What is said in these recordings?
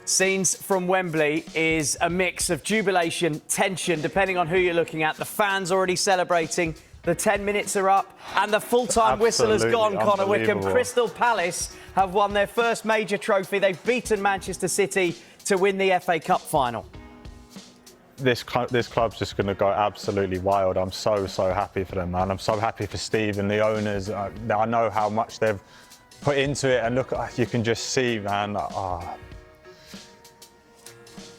Scenes from Wembley is a mix of jubilation, tension, depending on who you're looking at. The fans already celebrating. The 10 minutes are up and the full-time whistle has gone, Connor Wickham. Crystal Palace have won their first major trophy. They've beaten Manchester City to win the FA Cup final. This club's just going to go absolutely wild. I'm so happy for them, man. I'm so happy for Steve and the owners. I know how much they've put into it, and look, you can just see, man.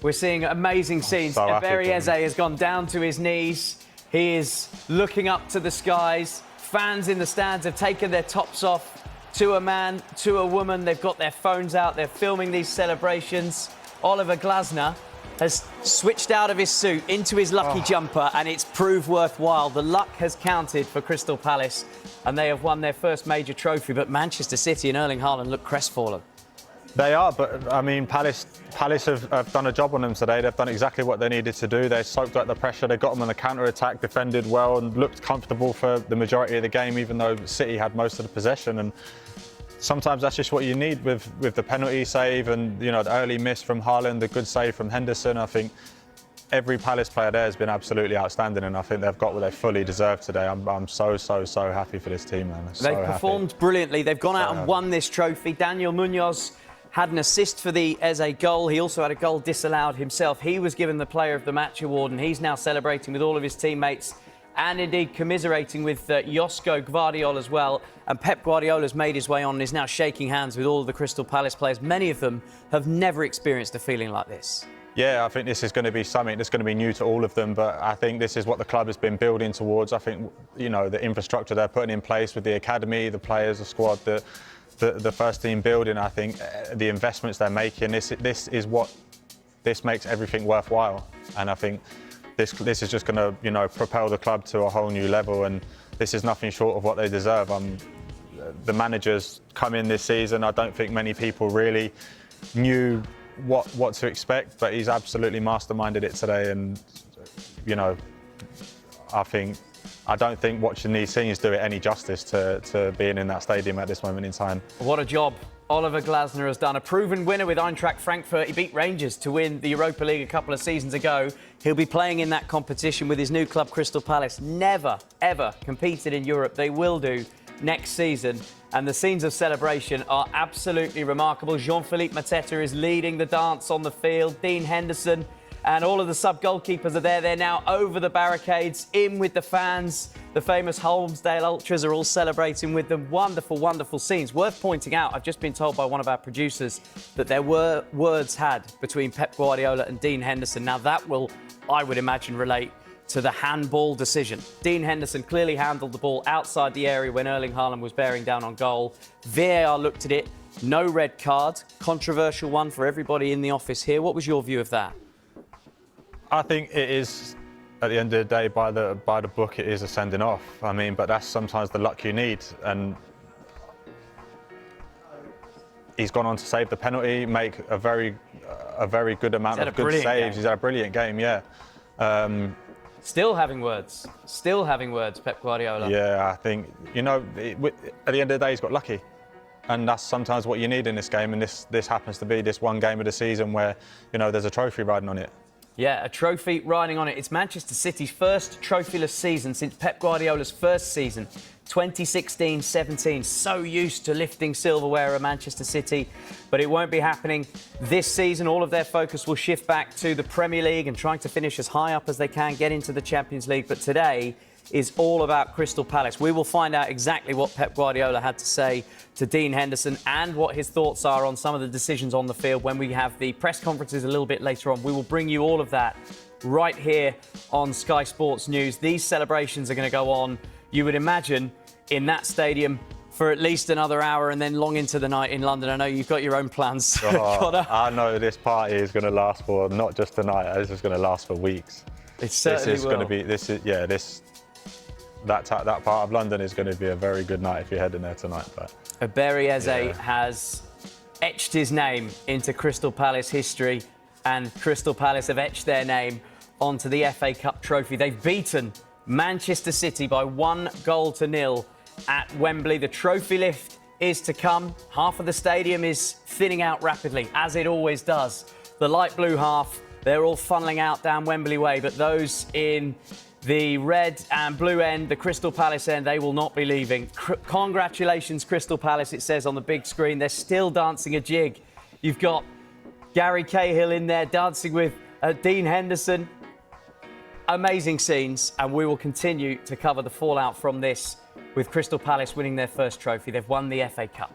We're seeing amazing scenes. Oliver Glasner has gone down to his knees. He is looking up to the skies. Fans in the stands have taken their tops off. To a man, to a woman, they've got their phones out. They're filming these celebrations. Oliver Glasner has switched out of his suit into his lucky jumper, and it's proved worthwhile. The luck has counted for Crystal Palace, and they have won their first major trophy. But Manchester City and Erling Haaland look crestfallen. They are, but I mean, Palace have done a job on them today. They've done exactly what they needed to do. They soaked up the pressure. They got them on the counter-attack, defended well, and looked comfortable for the majority of the game, even though City had most of the possession. And sometimes that's just what you need with the penalty save and, you know, the early miss from Haaland, the good save from Henderson. I think every Palace player there has been absolutely outstanding, and I think they've got what they fully deserve today. I'm so happy for this team, man. They've performed brilliantly. They've gone out and won this trophy. Daniel Munoz had an assist for the Eze goal. He also had a goal disallowed himself. He was given the Player of the Match award, and he's now celebrating with all of his teammates and indeed commiserating with Josko Gvardiol as well. And Pep Guardiola's made his way on and is now shaking hands with all of the Crystal Palace players. Many of them have never experienced a feeling like this. Yeah, I think this is going to be something that's going to be new to all of them, but I think this is what the club has been building towards. I think, you know, the infrastructure they're putting in place with the academy, the players, the squad, the first team building, I think the investments they're making, this makes everything worthwhile. And I think this is just going to, you know, propel the club to a whole new level, and this is nothing short of what they deserve. The managers come in this season, I don't think many people really knew what to expect, but he's absolutely masterminded it today. And, you know, I don't think watching these scenes do it any justice to being in that stadium at this moment in time. What a job Oliver Glasner has done. A proven winner with Eintracht Frankfurt. He beat Rangers to win the Europa League a couple of seasons ago. He'll be playing in that competition with his new club, Crystal Palace. Never, ever competed in Europe. They will do next season. And the scenes of celebration are absolutely remarkable. Jean-Philippe Mateta is leading the dance on the field. Dean Henderson and all of the sub-goalkeepers are there. They're now over the barricades, in with the fans. The famous Holmesdale Ultras are all celebrating with them. Wonderful, wonderful scenes. Worth pointing out, I've just been told by one of our producers that there were words had between Pep Guardiola and Dean Henderson. Now that will, I would imagine, relate to the handball decision. Dean Henderson clearly handled the ball outside the area when Erling Haaland was bearing down on goal. VAR looked at it. No red card. Controversial one for everybody in the office here. What was your view of that? I think it is, at the end of the day, by the book, it is a sending off. I mean, but that's sometimes the luck you need. And he's gone on to save the penalty, make a very good amount of good saves. He's had a brilliant game, yeah. Still having words, Pep Guardiola. Yeah, I think, you know, at the end of the day, he's got lucky. And that's sometimes what you need in this game. And this happens to be this one game of the season where, you know, there's a trophy riding on it. Yeah, a trophy riding on it. It's Manchester City's first trophyless season since Pep Guardiola's first season, 2016-17. So used to lifting silverware at Manchester City, but it won't be happening this season. All of their focus will shift back to the Premier League and trying to finish as high up as they can, get into the Champions League. But today is all about Crystal Palace. We will find out exactly what Pep Guardiola had to say to Dean Henderson and what his thoughts are on some of the decisions on the field when we have the press conferences a little bit later on. We will bring you all of that right here on Sky Sports News. These celebrations are going to go on, you would imagine, in that stadium for at least another hour and then long into the night in London. I know you've got your own plans. I know this party is going to last for not just tonight. This is going to last for weeks. It certainly will. Going to be. That part of London is going to be a very good night if you're heading there tonight. But Eze has etched his name into Crystal Palace history, and Crystal Palace have etched their name onto the FA Cup trophy. They've beaten Manchester City by 1-0 at Wembley. The trophy lift is to come. Half of the stadium is thinning out rapidly, as it always does, the light blue half, they're all funneling out down Wembley Way, but those in the red and blue end, the Crystal Palace end, they will not be leaving. Congratulations, Crystal Palace, it says on the big screen. They're still dancing a jig. You've got Gary Cahill in there dancing with Dean Henderson. Amazing scenes, and we will continue to cover the fallout from this with Crystal Palace winning their first trophy. They've won the FA Cup.